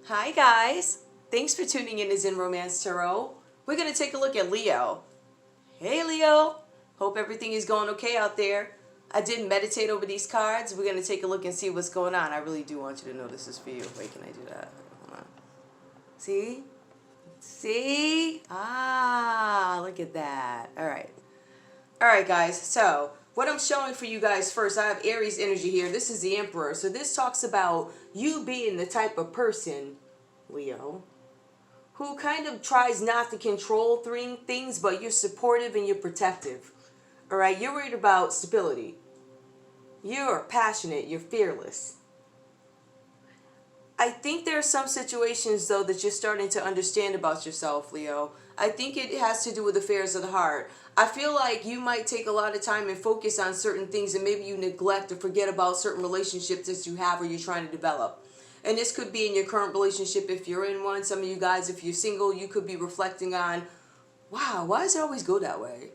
Hi guys, thanks for tuning in to Zen Romance Tarot. We're going to take a look at Leo. Hey Leo, hope everything is going okay out there. I did meditate over these cards. We're going to take a look and see what's going on. I really do want you to know this is for you. Wait, can I do that? Hold on. See? See? Ah, look at that. Alright. Alright guys, so what I'm showing for you guys first, I have Aries energy here. This is the Emperor. So this talks about you being the type of person, Leo, who kind of tries not to control things, but you're supportive and you're protective. Alright, you're worried about stability. You're passionate, you're fearless. I think there are some situations, though, that you're starting to understand about yourself, Leo. I think it has to do with affairs of the heart. I feel like you might take a lot of time and focus on certain things, and maybe you neglect or forget about certain relationships that you have or you're trying to develop. And this could be in your current relationship if you're in one. Some of you guys, if you're single, you could be reflecting on, wow, why does it always go that way?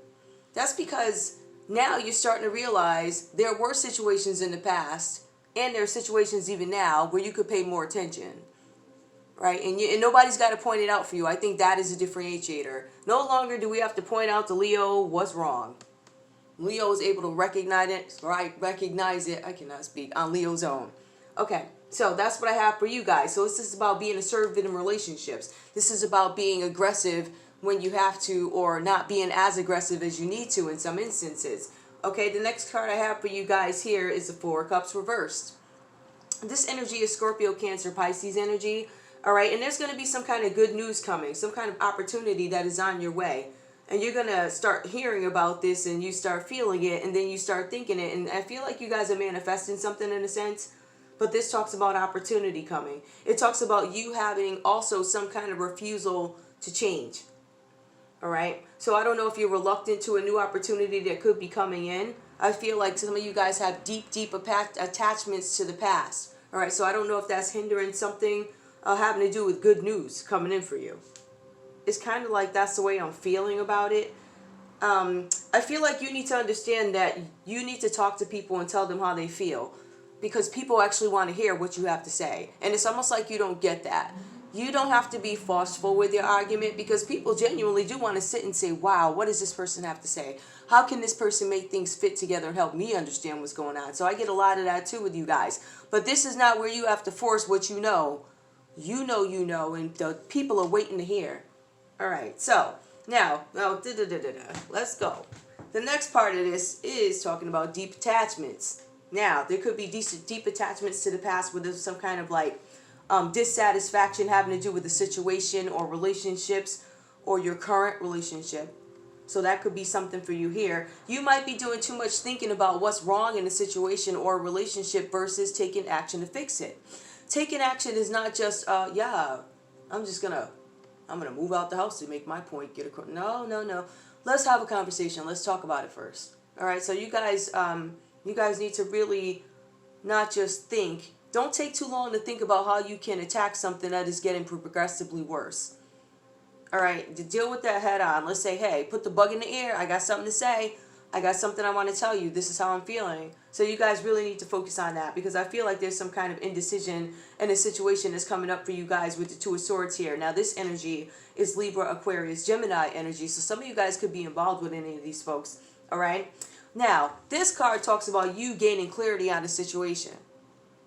That's because now you're starting to realize there were situations in the past, and there are situations even now where you could pay more attention, right? And nobody's got to point it out for you. I think that is a differentiator. No longer do we have to point out to Leo what's wrong. Leo is able to recognize it, right? Recognize it. I cannot speak on Leo's own. Okay, so that's what I have for you guys. So this is about being assertive in relationships. This is about being aggressive when you have to, or not being as aggressive as you need to in some instances. Okay, the next card I have for you guys here is the Four of Cups reversed. This energy is Scorpio, Cancer, Pisces energy. All right, and there's going to be some kind of good news coming, some kind of opportunity that is on your way. And you're going to start hearing about this and you start feeling it and then you start thinking it. And I feel like you guys are manifesting something in a sense. But this talks about opportunity coming. It talks about you having also some kind of refusal to change. All right. So I don't know if you're reluctant to a new opportunity that could be coming in. I feel like some of you guys have deep attachments to the past. All right. So I don't know if that's hindering something having to do with good news coming in for you. It's kind of like that's the way I'm feeling about it. I feel like you need to understand that you need to talk to people and tell them how they feel, because people actually want to hear what you have to say. And it's almost like you don't get that. You don't have to be forceful with your argument, because people genuinely do want to sit and say, wow, what does this person have to say? How can this person make things fit together and help me understand what's going on? So I get a lot of that too with you guys. But this is not where you have to force what you know. You know, and the people are waiting to hear. All right, so now, let's go. The next part of this is talking about deep attachments. Now, there could be deep attachments to the past where there's some kind of like dissatisfaction having to do with the situation or relationships or your current relationship. So that could be something for you here. You might be doing too much thinking about what's wrong in a situation or a relationship versus taking action to fix it. Taking action is not just, I'm gonna move out the house to make my point. No. Let's have a conversation. Let's talk about it first. All right. So you guys need to really not just think. Don't take too long to think about how you can attack something that is getting progressively worse. All right. To deal with that head on. Let's say, hey, put the bug in the air. I got something to say. I got something I want to tell you. This is how I'm feeling. So you guys really need to focus on that, because I feel like there's some kind of indecision in a situation that's coming up for you guys with the Two of Swords here. Now, this energy is Libra, Aquarius, Gemini energy. So some of you guys could be involved with any of these folks. All right. Now, this card talks about you gaining clarity on the situation.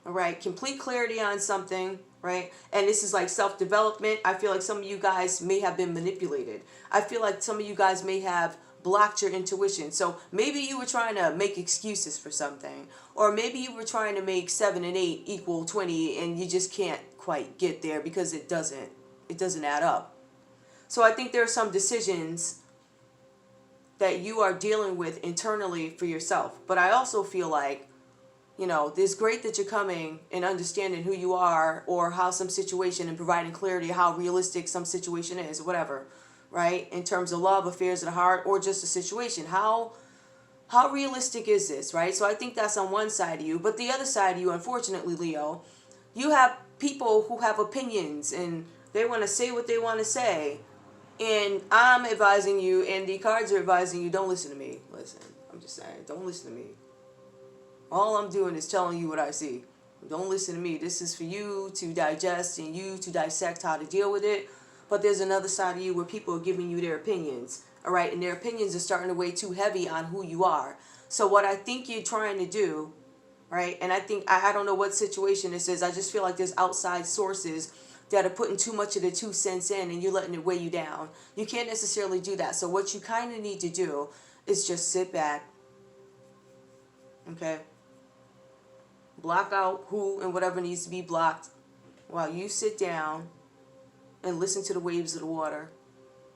All right. Complete clarity on something. Right. And this is like self-development. I feel like some of you guys may have been manipulated. I feel like some of you guys may have blocked your intuition. So maybe you were trying to make excuses for something, or maybe you were trying to make 7 and 8 equal 20 and you just can't quite get there because it doesn't add up. So I think there are some decisions that you are dealing with internally for yourself. But I also feel like, it's great that you're coming and understanding who you are or how some situation, and providing clarity how realistic some situation is, whatever. Right? In terms of love, affairs of the heart, or just a situation. How realistic is this, right? So I think that's on one side of you. But the other side of you, unfortunately, Leo, you have people who have opinions and they want to say what they want to say. And I'm advising you, and the cards are advising you, don't listen to me. Listen, I'm just saying, don't listen to me. All I'm doing is telling you what I see. Don't listen to me. This is for you to digest and you to dissect how to deal with it. But there's another side of you where people are giving you their opinions. All right. And their opinions are starting to weigh too heavy on who you are. So what I think you're trying to do, right? And I think, I don't know what situation this is. I just feel like there's outside sources that are putting too much of the 2 cents in and you're letting it weigh you down. You can't necessarily do that. So what you kind of need to do is just sit back. Okay. Block out who and whatever needs to be blocked while you sit down and listen to the waves of the water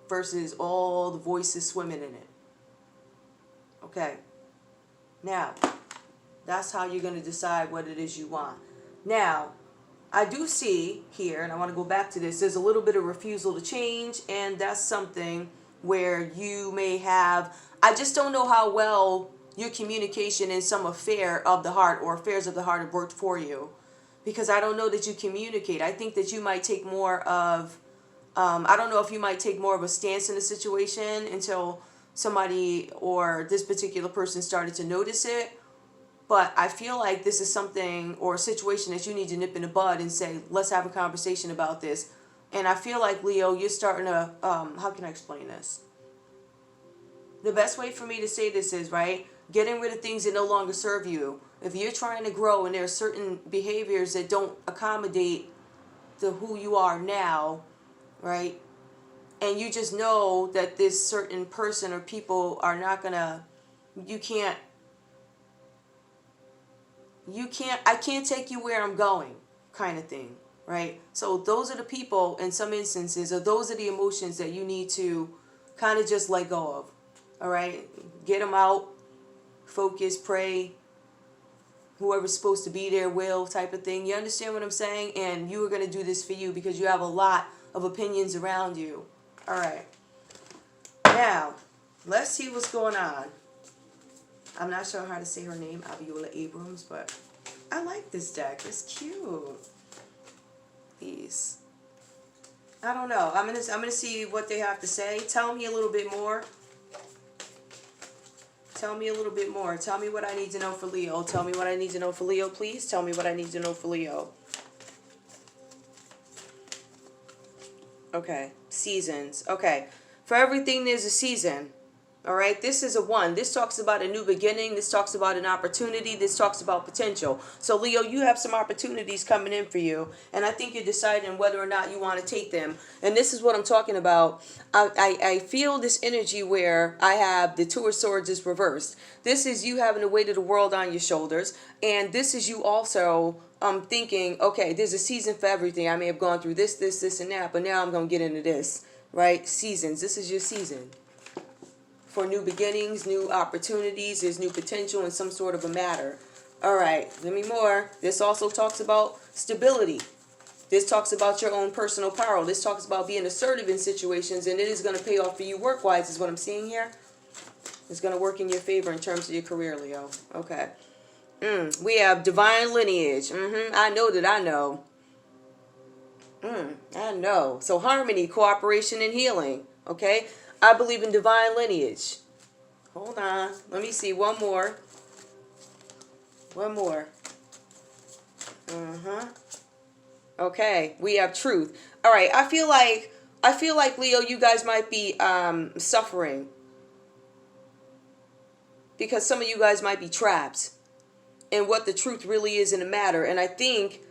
versus all the voices swimming in it. Okay. Now, that's how you're going to decide what it is you want. Now, I do see here, and I want to go back to this, there's a little bit of refusal to change, and that's something where you may have, I just don't know how well your communication in some affair of the heart or affairs of the heart have worked for you, because I don't know that you communicate. I think that you might take more of, I don't know if you might take more of a stance in the situation until somebody or this particular person started to notice it. But I feel like this is something or a situation that you need to nip in the bud and say, let's have a conversation about this. And I feel like, Leo, you're starting to, how can I explain this? The best way for me to say this is, right, getting rid of things that no longer serve you. If you're trying to grow and there are certain behaviors that don't accommodate the who you are now, right, and you just know that this certain person or people are not going to, I can't take you where I'm going kind of thing, right? So those are the people in some instances, or those are the emotions that you need to kind of just let go of, all right? Get them out, focus, pray, whoever's supposed to be there will type of thing. You understand what I'm saying? And you are going to do this for you because you have a lot of opinions around you. All right. Now, let's see what's going on. I'm not sure how to say her name, Abiola Abrams, but I like this deck. It's cute. These. I don't know. I'm gonna see what they have to say. Tell me a little bit more. Tell me a little bit more. Tell me what I need to know for Leo. Tell me what I need to know for Leo, please. Tell me what I need to know for Leo. Okay. Seasons. Okay. For everything, there's a season. All right, this is a 1. This talks about a new beginning. This talks about an opportunity. This talks about potential. So, Leo, you have some opportunities coming in for you. And I think you're deciding whether or not you want to take them. And this is what I'm talking about. I feel this energy where I have the 2 of Swords is reversed. This is you having the weight of the world on your shoulders. And this is you also thinking, okay, there's a season for everything. I may have gone through this, and that. But now I'm going to get into this, right? Seasons. This is your season. For new beginnings, new opportunities, there's new potential in some sort of a matter. All right, let me more. This also talks about stability. This talks about your own personal power. This talks about being assertive in situations, and it is going to pay off for you work-wise, is what I'm seeing here. It's going to work in your favor in terms of your career, Leo. Okay. We have divine lineage. I know that I know. I know. So harmony, cooperation, and healing. Okay. I believe in divine lineage. Hold on. Let me see. One more. One more. Okay. We have truth. All right. I feel like Leo, you guys might be suffering because some of you guys might be trapped in what the truth really is in the matter. And I think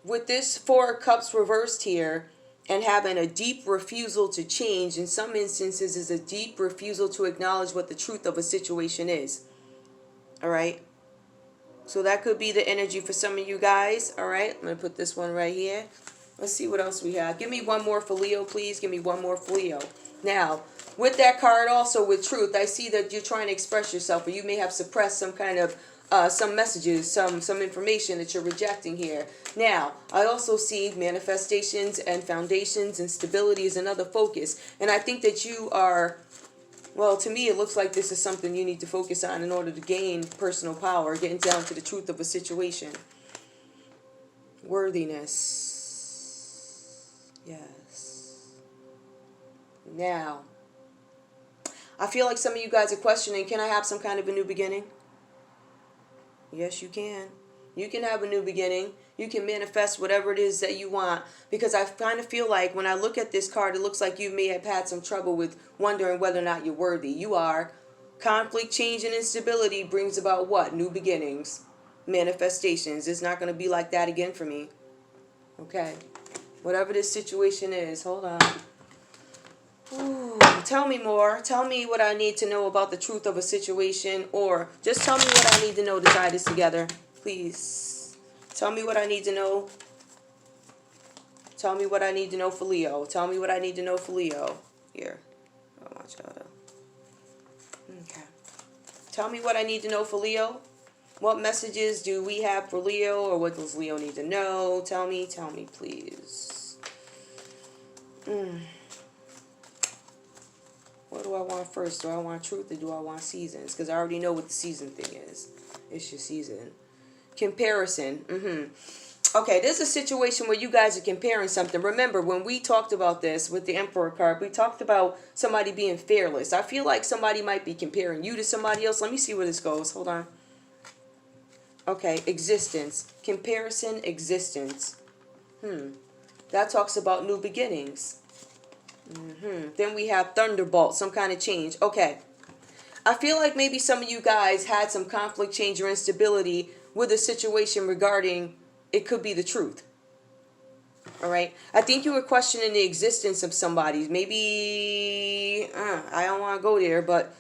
with this 4 of Cups reversed here, and having a deep refusal to change, in some instances, is a deep refusal to acknowledge what the truth of a situation is. All right? So that could be the energy for some of you guys. All right? I'm going to put this one right here. Let's see what else we have. Give me one more for Leo, please. Give me one more for Leo. Now, with that card also, with truth, I see that you're trying to express yourself, or you may have suppressed some kind of some messages, some information that you're rejecting here. Now, I also see manifestations and foundations and stability is another focus. And I think that you are, well, to me, it looks like this is something you need to focus on in order to gain personal power, getting down to the truth of a situation. Worthiness. Yes. Now, I feel like some of you guys are questioning, can I have some kind of a new beginning? Yes, you can. You can have a new beginning. You can manifest whatever it is that you want. Because I kind of feel like when I look at this card, it looks like you may have had some trouble with wondering whether or not you're worthy. You are. Conflict, change, and instability brings about what? New beginnings. Manifestations. It's not going to be like that again for me. Okay. Whatever this situation is. Hold on. Ooh, tell me more. Tell me what I need to know about the truth of a situation, or just tell me what I need to know to tie this together. Please. Tell me what I need to know. Tell me what I need to know for Leo. Tell me what I need to know for Leo. Here. I want y'all to. Okay. Tell me what I need to know for Leo. What messages do we have for Leo, or what does Leo need to know? Tell me, please. What do I want first? Do I want truth or do I want seasons? Because I already know what the season thing is. It's your season. Comparison. Okay, there's a situation where you guys are comparing something. Remember, when we talked about this with the Emperor card, we talked about somebody being fearless. I feel like somebody might be comparing you to somebody else. Let me see where this goes. Hold on. Okay, existence. Comparison, existence. That talks about new beginnings. Then we have thunderbolt, some kind of change. Okay. I feel like maybe some of you guys had some conflict, change, or instability with a situation regarding it could be the truth. All right. I think you were questioning the existence of somebody. Maybe, I don't want to go there, but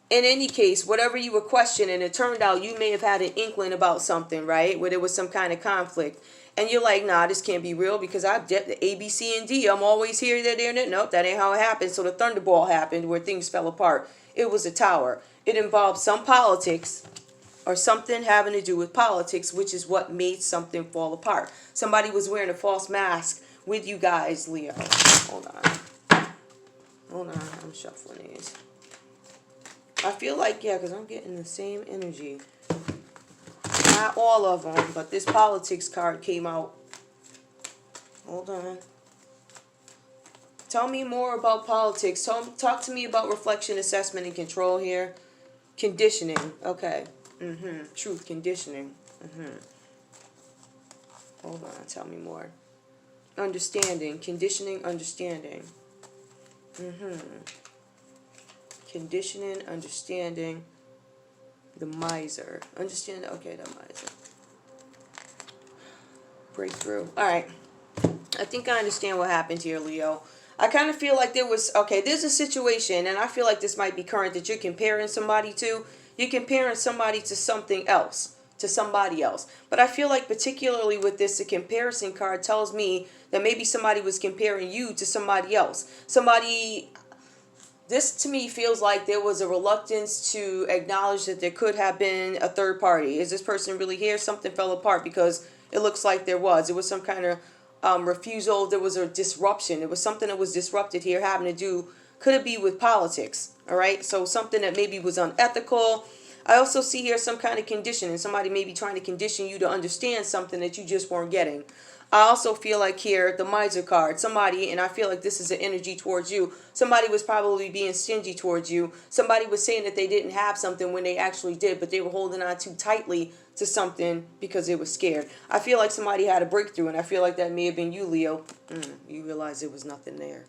in any case, whatever you were questioning, it turned out you may have had an inkling about something, right? Where there was some kind of conflict. And you're like, nah, this can't be real because I've did the A, B, C, and D. I'm always here, there, and there. Nope, that ain't how it happened. So the thunderball happened where things fell apart. It was a tower. It involved some politics or something having to do with politics, which is what made something fall apart. Somebody was wearing a false mask with you guys, Leo. Hold on. I'm shuffling these. I feel like, yeah, because I'm getting the same energy. Not all of them, but this politics card came out. Hold on. Tell me more about politics. Talk to me about reflection, assessment, and control here. Conditioning. Okay. Truth, conditioning. Hold on. Tell me more. Understanding. Conditioning, understanding. Conditioning, understanding. The miser. Understand? Okay, the miser. Breakthrough. All right. I think I understand what happened here, Leo. I kind of feel like there was, okay, there's a situation, and I feel like this might be current, that you're comparing somebody to. You're comparing somebody to something else, to somebody else. But I feel like particularly with this, the comparison card tells me that maybe somebody was comparing you to somebody else. This to me feels like there was a reluctance to acknowledge that there could have been a third party. Is this person really here? Something fell apart because it looks like there was. It was some kind of refusal. There was a disruption. It was something that was disrupted here having to do, could it be with politics? All right. So something that maybe was unethical. I also see here some kind of conditioning. Somebody may be trying to condition you to understand something that you just weren't getting. I also feel like here, the miser card, somebody, and I feel like this is an energy towards you, somebody was probably being stingy towards you. Somebody was saying that they didn't have something when they actually did, but they were holding on too tightly to something because they were scared. I feel like somebody had a breakthrough, and I feel like that may have been you, Leo. You realize there was nothing there.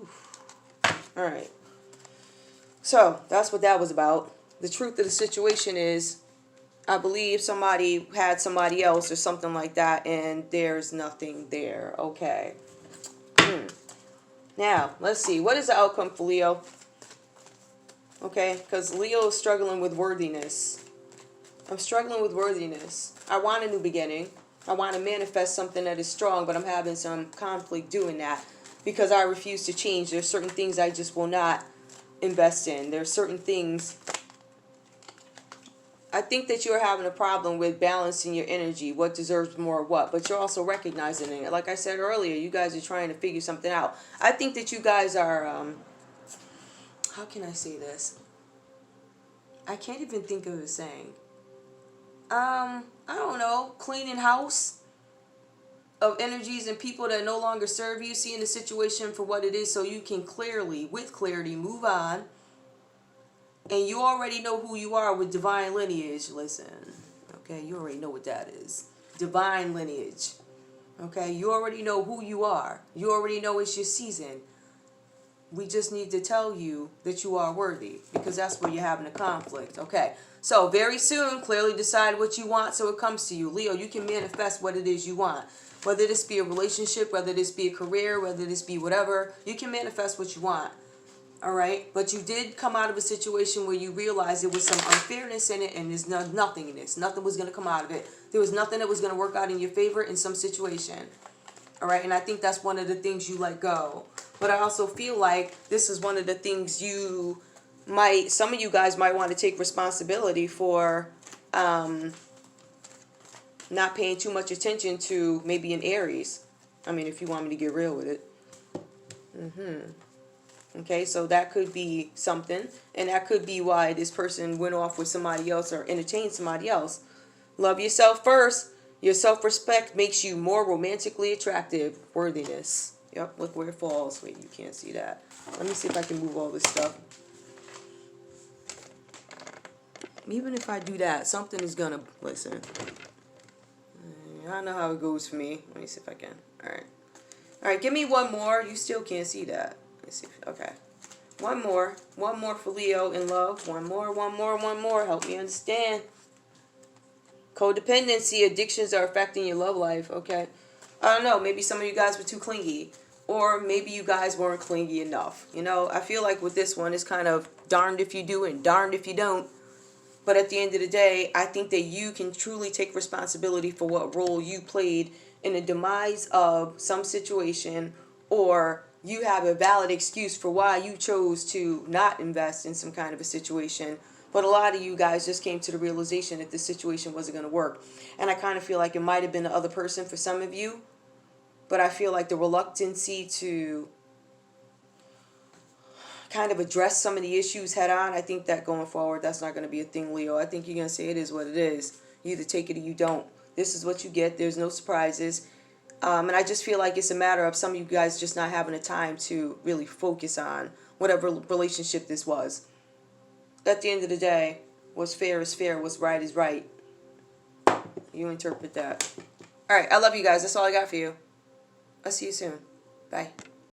Oof. All right. So, that's what that was about. The truth of the situation is, I believe somebody had somebody else or something like that, and there's nothing there. Okay. Now, let's see. What is the outcome for Leo? Okay, because Leo is struggling with worthiness. I'm struggling with worthiness. I want a new beginning. I want to manifest something that is strong, but I'm having some conflict doing that because I refuse to change. There's certain things I just will not invest in. There's certain things. I think that you're having a problem with balancing your energy, what deserves more of what, but you're also recognizing it. Like I said earlier, you guys are trying to figure something out. I think that you guys are, how can I say this? I can't even think of a saying. I don't know, cleaning house of energies and people that no longer serve you, seeing the situation for what it is so you can clearly, with clarity, move on. And you already know who you are with divine lineage. Listen, Okay, you already know what that is. Divine lineage. Okay, you already know who you are. You already know it's your season. We just need to tell you that you are worthy, because that's where you're having a conflict. Okay, so very soon, clearly decide what you want so it comes to you. Leo, you can manifest what it is you want. Whether this be a relationship, whether this be a career, whether this be whatever, you can manifest what you want. All right, but you did come out of a situation where you realized there was some unfairness in it, and there's nothingness. Nothing was going to come out of it. There was nothing that was going to work out in your favor in some situation. All right, and I think that's one of the things you let go. But I also feel like this is one of the things you might, some of you guys might want to take responsibility for not paying too much attention to maybe an Aries. I mean, if you want me to get real with it. Okay, so that could be something. And that could be why this person went off with somebody else or entertained somebody else. Love yourself first. Your self-respect makes you more romantically attractive. Worthiness. Yep, look where it falls. Wait, you can't see that. Let me see if I can move all this stuff. Even if I do that, something is going to... Listen. I know how it goes for me. Let me see if I can. Alright. Alright, give me one more. You still can't see that. Let's see. Okay. One more. One more for Leo in love. One more, one more, one more. Help me understand. Codependency, addictions are affecting your love life. Okay. I don't know. Maybe some of you guys were too clingy. Or maybe you guys weren't clingy enough. You know, I feel like with this one, it's kind of darned if you do and darned if you don't. But at the end of the day, I think that you can truly take responsibility for what role you played in the demise of some situation, or you have a valid excuse for why you chose to not invest in some kind of a situation. But a lot of you guys just came to the realization that this situation wasn't going to work. And I kind of feel like it might have been the other person for some of you. But I feel like the reluctancy to kind of address some of the issues head on, I think that going forward, that's not going to be a thing, Leo. I think you're going to say it is what it is. You either take it or you don't. This is what you get. There's no surprises. And I just feel like it's a matter of some of you guys just not having the time to really focus on whatever relationship this was. At the end of the day, what's fair is fair. What's right is right. You interpret that. All right. I love you guys. That's all I got for you. I'll see you soon. Bye.